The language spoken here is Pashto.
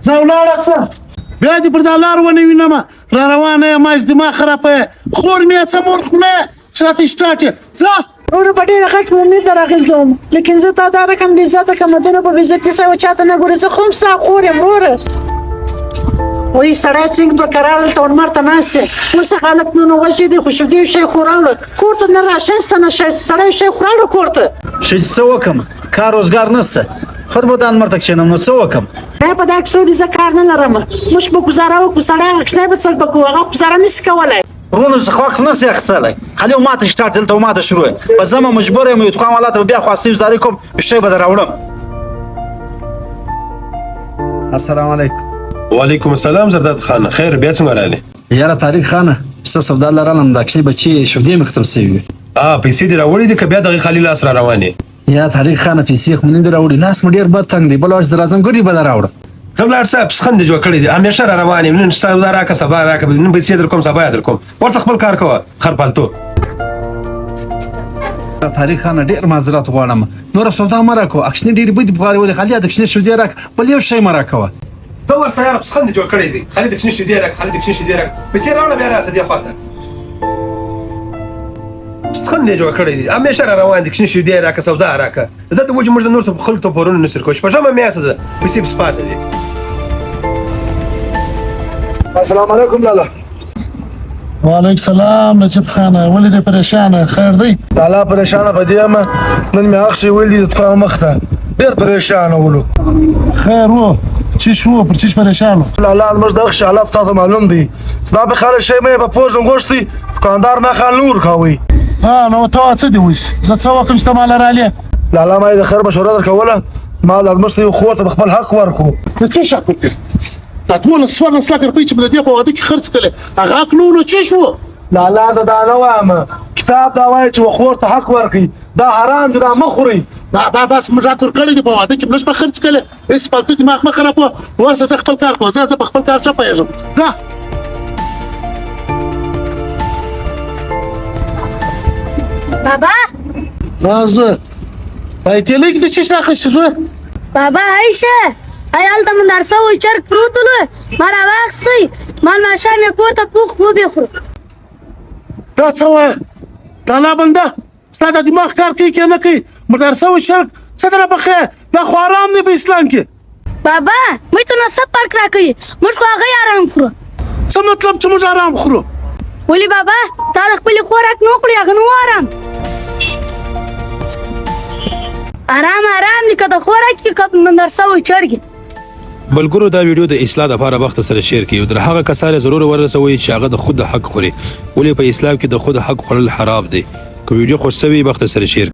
ځه ولاړه څه بیا دې پر دا لار ونه وینمه را روانه یم ماش دماغ خرابه یې خور مې یې څه مور خونه یې چې راته اسټاټ یې ځه وروره په ډېره غټ امید راغلی کوم لیکن زه تا دا رقم بېعزته کړم دونه په بېعزتي سوی چاته نه ګورې زه خو هم ستا خور یم وروره وایي سړی څنګه په کراره دلته ورمر ته ناست یې اوس هغه نو وجې دی خو شګې یو شی خو راوړه کور ته نه راشین سته نه سړی یو شی خو راوړه کور ته ښه چې څه وکړم کار روزګار نشته خود به دان مرته کښېنم نو څه وکړم دا په دا کیسو دي زه کار نه لرم موږ به ګزاره وکړو سړی هغه کښېنی به څه به کوو هغه ګزاره نشي کولی ورونو څخه وقف نشي اخیستلی خالي ماته سټارټ دلته ماته شروع په زما مجبور یم یو دوکان والا ته بیا خواستې وزاري کوم شی به راوړم السلام علیکم وعلیکم السلام زرداد خان خیر بیا څنګه راغلی یاره طارق خانه څه سودا لرم دا کښې بچي شودې مې ختم سوي پیسې دې راوړې دي که بیا دغه خالي لاس را روان یې یا طارق خانه پیسې خو مې نه دي راوړي لاس مې ډېر بد تنګ دی بل وخت زه راځم ګوډې به راوړم ځه ولاړ صاحب سخن دې جوړ کړی دی همیشه را روان یم نن سودا راکړه سبا راکړه نن پیسې در کوم سبا در کوم ورته خپل کار کوه خر پالتو طارق خانه ډېر معذرت غواړم نوره سودا مه راکوه اکشنې ډېرې بدې بغارې ولې خالي د کښنې شودې راکړه بل یو شی مه راکوه ځه ورسه یاره سخن دې جوړ کړی دی خالي د کښنې شودې راکړه خالي د کښنې شودې راکړه پیسې راوړه بیا راسه دې خواته سخن دې جوړ کړی دی همیشه را روان دي کښنې شودې راکړه سودا راکړه د ده د وجې موږ د نورو خلکو ته پورونه نه سر کوو شپږمه میاشته ده پیسې پس پاتې دي السلام علیکم لالا وعلیکم السلام نجیب خانه ولې دې پریشانه خیر دی لالا پریشانه په دې یم نن مې هغه شی ویل دي د دوکان مخ ته ډېر پریشانه ولو خیر و چی شو پر چیش پریشان و لالا المش دغه شی حالات تاسو معلوم دي زما په خاله شی مې په پوزم غوښتي دوکاندار ما خان نور کوي نو ته څه دی اوس زه څه وکړم چې ته مال رالی لالا ما د خیر مشوره درکوله ما لازم یو خور ته خپل حق ورکو د څه شک وکړې دا ټول 14 لک روپۍ چې مې د دې په واده کې خرڅ کړې هغه حق نو چی شو لالا زه دا نه وایم کتاب دا وایي چې خور ته حق ورکړي دا حرام دي دا مه خورئ دا بس موږ راکړ کړی دی په واده کې موږ په خرڅ کړی هېڅ فالتو دماغ مه خرابوه ورسه زه خپل کار کوم زه په خپل کار ښه پوهېږم ځه بابا زه پیتېلی کې د چیش راخیستې زوی بابا عایشه هلته مندر سوی چرګ پروت ولو ما راواخیستی مال ماښام یې کور ته پوخ وبېخورو دا څه وایه دا نابنده ستا دا دماغ کار کوي که نه کوي مردار سوی چرګ څه دره پخې دا خو حرام دی په اسلام کې بابا موږ ته نو څه فرق راکوي موږ خو هغه ارام خورو څه مطلب چې موږ ارام خورو ولې بابا تا د خپلې خوراک نه وخورې هغه نو ارام دی که د خوراک کې که مندر سوی چرګ بلګرو دا ویډیو د اصلاح لپاره وخت سره شیر کړئ او در هغه کسانو ضرور ورسوئ چې هغه د خود حق خوري ولې په اسلام کې د خود حق خوړل حرام دی که ویډیو خوښ شوی وخت سره شیر